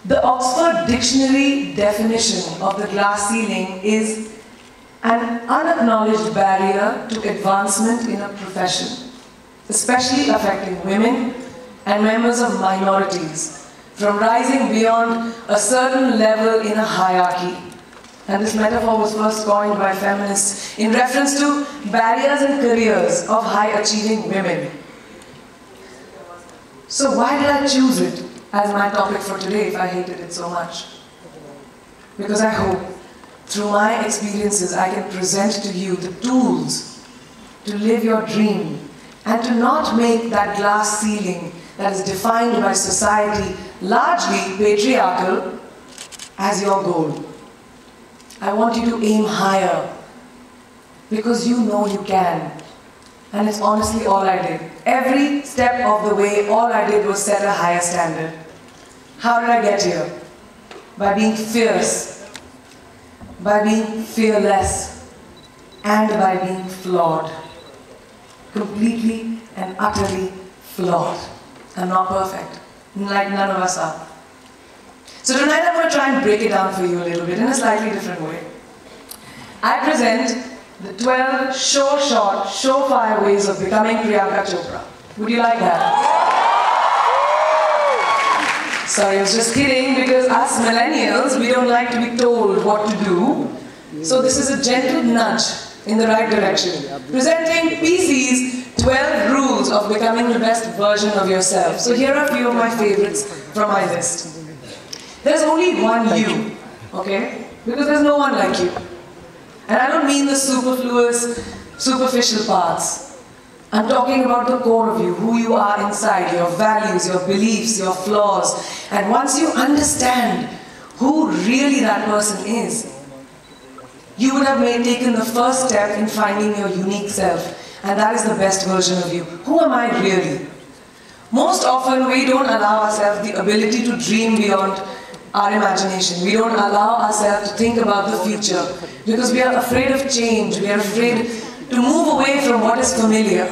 The Oxford Dictionary definition of the glass ceiling is an unacknowledged barrier to advancement in a profession, especially affecting women and members of minorities, from rising beyond a certain level in a hierarchy. And this metaphor was first coined by feminists in reference to barriers in careers of high-achieving women. So why did I choose it as my topic for today if I hated it so much? Because I hope, through my experiences, I can present to you the tools to live your dream and to not make that glass ceiling that is defined by society, largely patriarchal, as your goal. I want you to aim higher because you know you can. And it's honestly all I did. Every step of the way, all I did was set a higher standard. How did I get here? By being fierce, by being fearless, and by being flawed. Completely and utterly flawed. I'm not perfect, like none of us are. So tonight I'm going to try and break it down for you a little bit in a slightly different way. I present the 12 short, surefire ways of becoming Priyanka Chopra. Would you like that? Sorry, I was just kidding, because us millennials, we don't like to be told what to do. So this is a gentle nudge in the right direction. Presenting PC's 12 rules of becoming the best version of yourself. So here are a few of my favorites from my list. There's only one you, okay? Because there's no one like you. And I don't mean the superfluous, superficial parts. I'm talking about the core of you, who you are inside, your values, your beliefs, your flaws. And once you understand who really that person is, you would have taken the first step in finding your unique self. And that is the best version of you. Who am I really? Most often we don't allow ourselves the ability to dream beyond our imagination. We don't allow ourselves to think about the future because we are afraid of change. We are afraid to move away from what is familiar.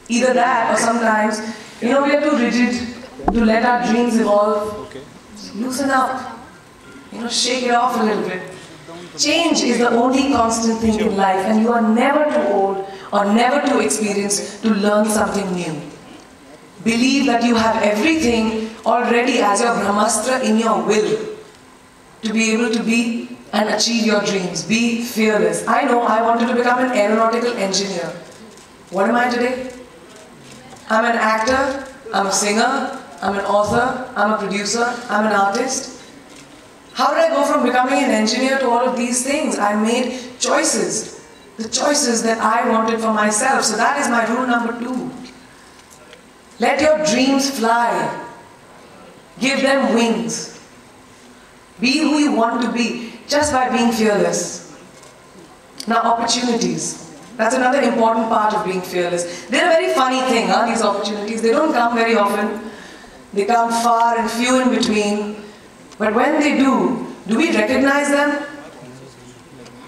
Either that, or sometimes, we are too rigid to let our dreams evolve. Loosen up. Shake it off a little bit. Change is the only constant thing in life, and you are never too old or never too experienced to learn something new. Believe that you have everything already as your Brahmastra in your will to be able to be and achieve your dreams. Be fearless. I know I wanted to become an aeronautical engineer. What am I today? I'm an actor, I'm a singer, I'm an author, I'm a producer, I'm an artist. How did I go from becoming an engineer to all of these things? I made choices. The choices that I wanted for myself. So that is my rule number 2. Let your dreams fly. Give them wings. Be who you want to be just by being fearless. Now, opportunities. That's another important part of being fearless. They're a very funny thing, these opportunities. They don't come very often. They come far and few in between. But when they do we recognize them?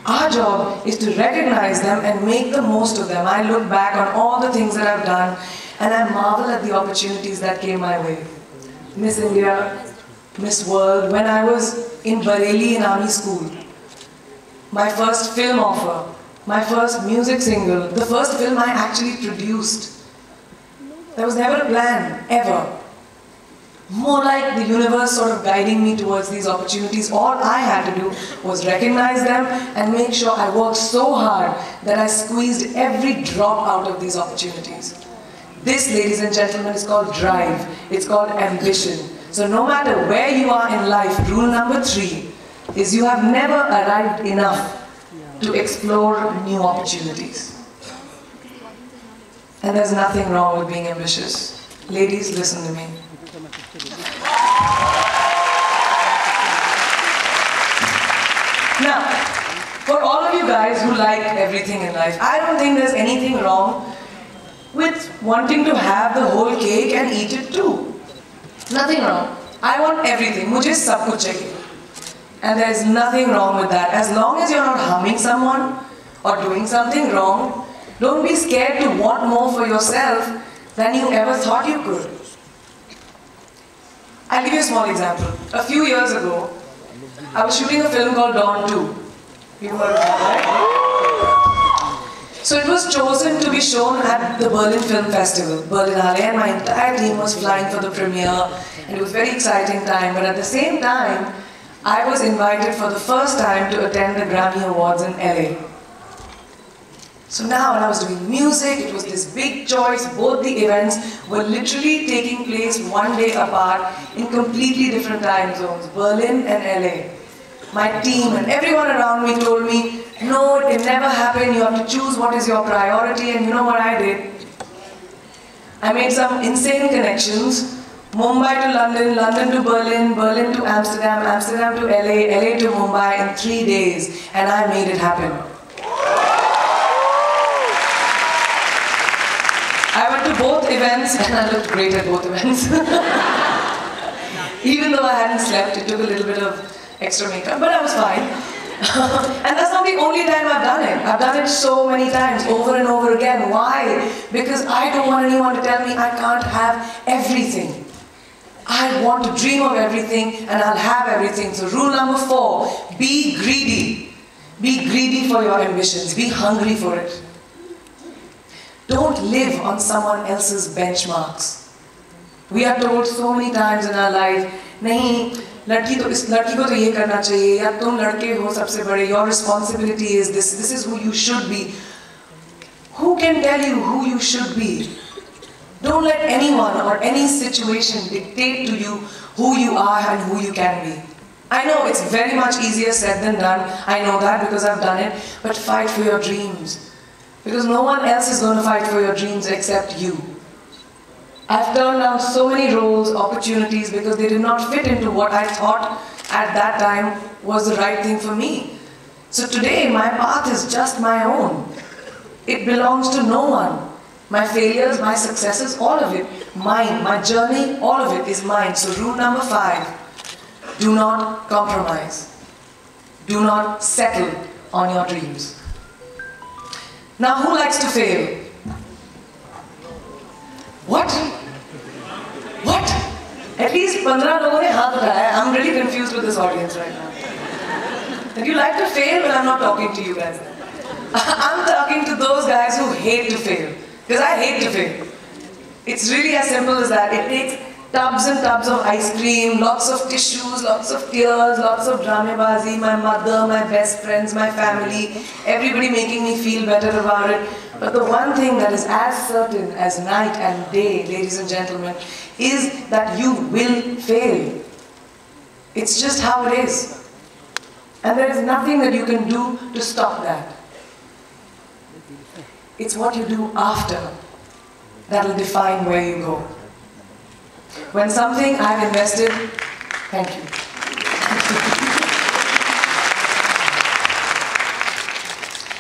Our job is to recognize them and make the most of them. I look back on all the things that I've done and I marvel at the opportunities that came my way. Miss India, Miss World, when I was in Bareilly in Army School. My first film offer, my first music single, the first film I actually produced. There was never a plan, ever. More like the universe sort of guiding me towards these opportunities. All I had to do was recognize them and make sure I worked so hard that I squeezed every drop out of these opportunities. This, ladies and gentlemen, is called drive. It's called ambition. So no matter where you are in life, rule number 3 is you have never arrived enough to explore new opportunities. And there's nothing wrong with being ambitious. Ladies, listen to me. Now, for all of you guys who like everything in life, I don't think there's anything wrong with wanting to have the whole cake and eat it too. Nothing wrong. I want everything. Mujhe sab kuch chahiye. And there's nothing wrong with that. As long as you're not harming someone or doing something wrong, don't be scared to want more for yourself than you ever thought you could. I'll give you a small example. A few years ago, I was shooting a film called Dawn 2. You've heard of that, right? So it was chosen to be shown at the Berlin Film Festival, Berlinale, and my entire team was flying for the premiere, and it was a very exciting time. But at the same time, I was invited for the first time to attend the Grammy Awards in LA. So now when I was doing music, it was this big choice. Both the events were literally taking place one day apart in completely different time zones, Berlin and LA. My team and everyone around me told me, no, it can never happen, you have to choose what is your priority, and you know what I did? I made some insane connections. Mumbai to London, London to Berlin, Berlin to Amsterdam, Amsterdam to LA, LA to Mumbai in 3 days, and I made it happen. I went to both events and I looked great at both events. Even though I hadn't slept, it took a little bit of extra makeup, but I was fine. And that's not the only time I've done it. I've done it so many times, over and over again. Why? Because I don't want anyone to tell me I can't have everything. I want to dream of everything and I'll have everything. So rule number 4, be greedy. Be greedy for your ambitions. Be hungry for it. Don't live on someone else's benchmarks. We are told so many times in our life, nahi, लड़की को तो ये करना चाहिए, या तुम लड़के हो सबसे बड़े, your responsibility is this is who you should be. Who can tell you who you should be? Don't let anyone or any situation dictate to you who you are and who you can be. I know it's very much easier said than done. I know that because I've done it. But fight for your dreams. Because no one else is going to fight for your dreams except you. I've turned down so many roles, opportunities, because they did not fit into what I thought at that time was the right thing for me. So today, my path is just my own. It belongs to no one. My failures, my successes, all of it, mine. My journey, all of it is mine. So rule number 5, do not compromise. Do not settle on your dreams. Now, who likes to fail? What? What? At least 15 लोगों ने हाथ उठाया. I'm really confused with this audience right now. If you like to fail, well, I'm not talking to you guys. I'm talking to those guys who hate to fail. Because I hate to fail. It's really as simple as that. It takes tubs and tubs of ice cream, lots of tissues, lots of tears, lots of dramabazi, my mother, my best friends, my family, everybody making me feel better about it. But the one thing that is as certain as night and day, ladies and gentlemen, is that you will fail. It's just how it is. And there is nothing that you can do to stop that. It's what you do after that will define where you go. When something I've invested, thank you.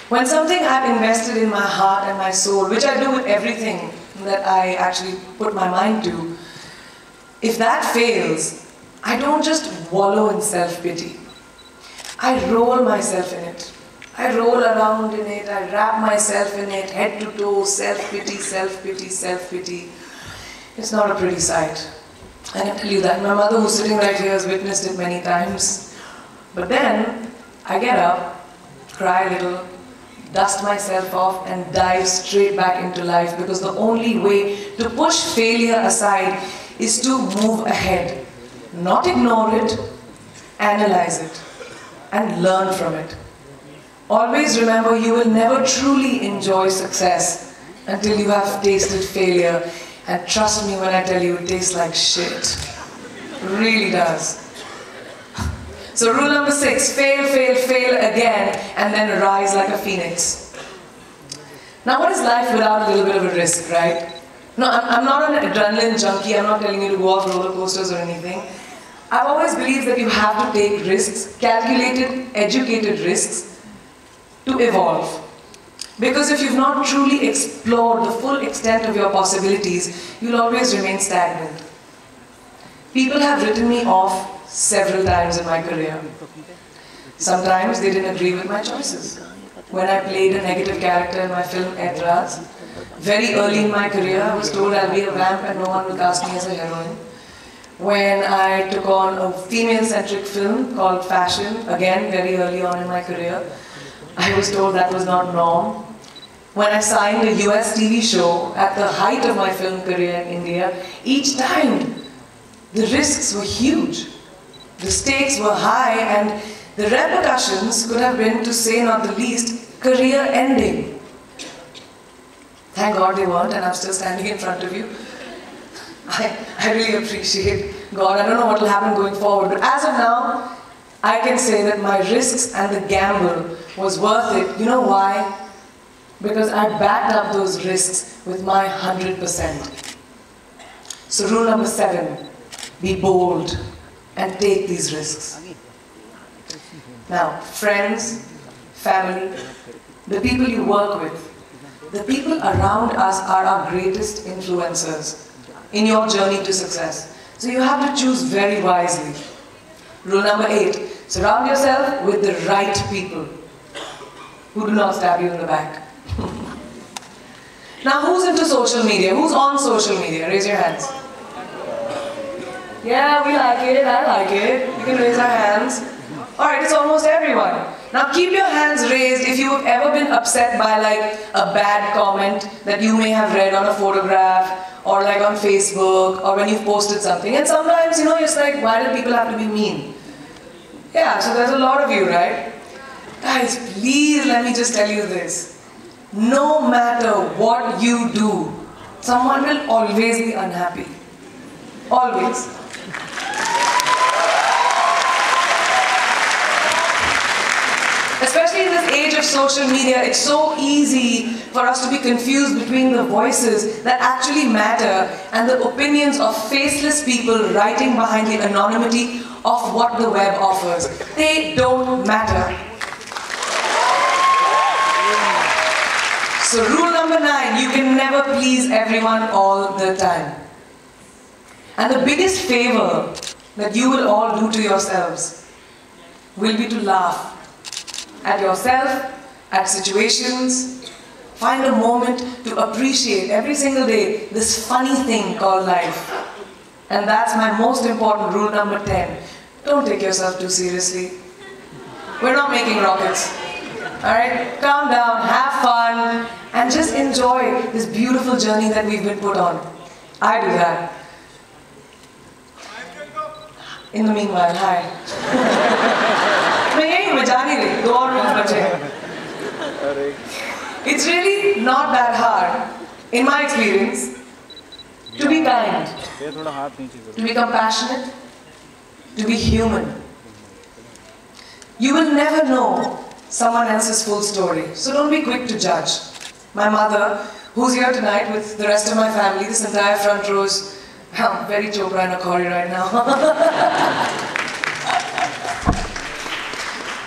When something I've invested in my heart and my soul, which I do with everything that I actually put my mind to, if that fails, I don't just wallow in self-pity. I roll myself in it. I roll around in it, I wrap myself in it, head to toe, self-pity, self-pity, self-pity. It's not a pretty sight. I can tell you that. My mother, who's sitting right here, has witnessed it many times. But then, I get up, cry a little, dust myself off, and dive straight back into life, because the only way to push failure aside is to move ahead. Not ignore it, analyze it, and learn from it. Always remember, you will never truly enjoy success until you have tasted failure. And trust me when I tell you, it tastes like shit. It really does. So rule number 6, fail, fail, fail again, and then rise like a phoenix. Now what is life without a little bit of a risk, right? No, I'm not an adrenaline junkie. I'm not telling you to go off roller coasters or anything. I've always believed that you have to take risks, calculated, educated risks, to evolve. Because if you've not truly explored the full extent of your possibilities, you'll always remain stagnant. People have written me off several times in my career. Sometimes they didn't agree with my choices. When I played a negative character in my film Aitraz, very early in my career, I was told I'll be a vamp and no one will cast me as a heroine. when I took on a female-centric film called Fashion, again very early on in my career. I was told that was not norm. When I signed a US TV show at the height of my film career in India, each time the risks were huge. The stakes were high and the repercussions could have been, to say not the least, career ending. Thank God they weren't, and I'm still standing in front of you. I really appreciate God. I don't know what will happen going forward, but as of now, I can say that my risks and the gamble was worth it. You know why? Because I backed up those risks with my 100%. So rule number 7, be bold and take these risks. Now, friends, family, the people you work with, the people around us are our greatest influencers in your journey to success. So you have to choose very wisely. Rule number 8, surround yourself with the right people who do not stab you in the back. Now, who's into social media? Who's on social media? Raise your hands. Yeah, we like it, I like it. You can raise our hands. Alright, it's almost everyone. Now keep your hands raised if you have ever been upset by like a bad comment that you may have read on a photograph or like on Facebook or when you've posted something. And sometimes, you know, it's like, why do people have to be mean? Yeah, so there's a lot of you, right? Guys, please let me just tell you this. No matter what you do, someone will always be unhappy. Always. Especially in this age of social media, it's so easy for us to be confused between the voices that actually matter and the opinions of faceless people writing behind the anonymity of what the web offers. They don't matter. So rule number 9, you can never please everyone all the time. And the biggest favor that you will all do to yourselves will be to laugh at yourself, at situations. Find a moment to appreciate every single day this funny thing called life. And that's my most important rule number 10. Don't take yourself too seriously. We're not making rockets. Alright? Calm down, have fun, and just enjoy this beautiful journey that we've been put on. I do that. In the meanwhile, hi. It's really not that hard, in my experience, to be kind, to be compassionate, to be human. You will never know someone else's full story, so don't be quick to judge. My mother, who's here tonight with the rest of my family, this entire front row's very chopra and a Corey right now.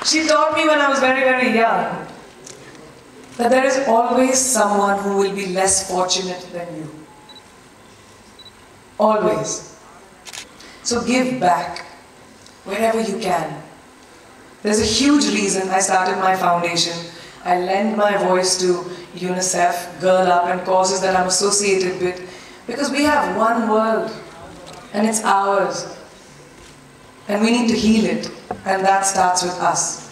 She taught me when I was very, very young that there is always someone who will be less fortunate than you. Always. So give back wherever you can. There's a huge reason I started my foundation. I lend my voice to UNICEF, Girl Up, and causes that I'm associated with, because we have one world and it's ours. And we need to heal it, and that starts with us.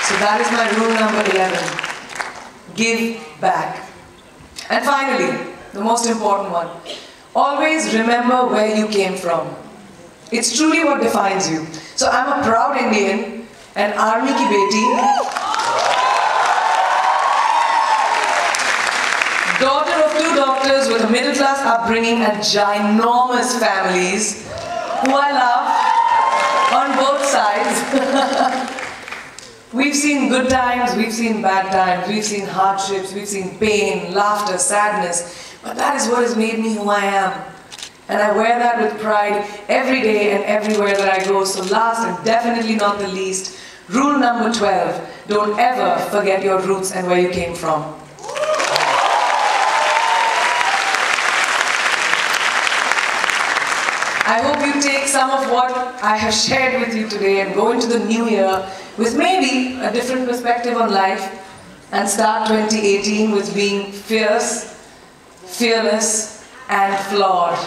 So that is my rule number 11. Give back. And finally, the most important one. Always remember where you came from. It's truly what defines you. So I'm a proud Indian, an army ki beti, daughter of 2 doctors with a middle-class upbringing and ginormous families who I love on both sides. We've seen good times, we've seen bad times, we've seen hardships, we've seen pain, laughter, sadness, but that is what has made me who I am. And I wear that with pride every day and everywhere that I go. So last and definitely not the least, rule number 12, don't ever forget your roots and where you came from. I hope you take some of what I have shared with you today and go into the new year with maybe a different perspective on life and start 2018 with being fierce, fearless, and flawed.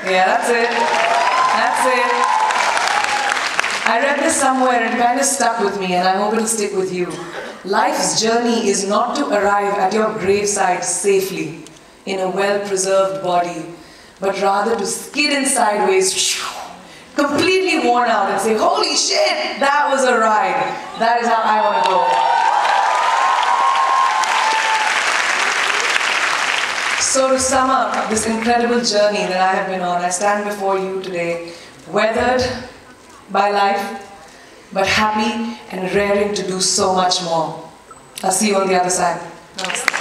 Yeah, that's it. That's it. I read this somewhere and it kind of stuck with me, and I hope it'll stick with you. Life's journey is not to arrive at your graveside safely in a well-preserved body, but rather to skid in sideways, completely worn out, and say, holy shit, that was a ride. That is how I want to go. So to sum up this incredible journey that I have been on, I stand before you today, weathered by life, but happy and raring to do so much more. I'll see you on the other side. Namaste.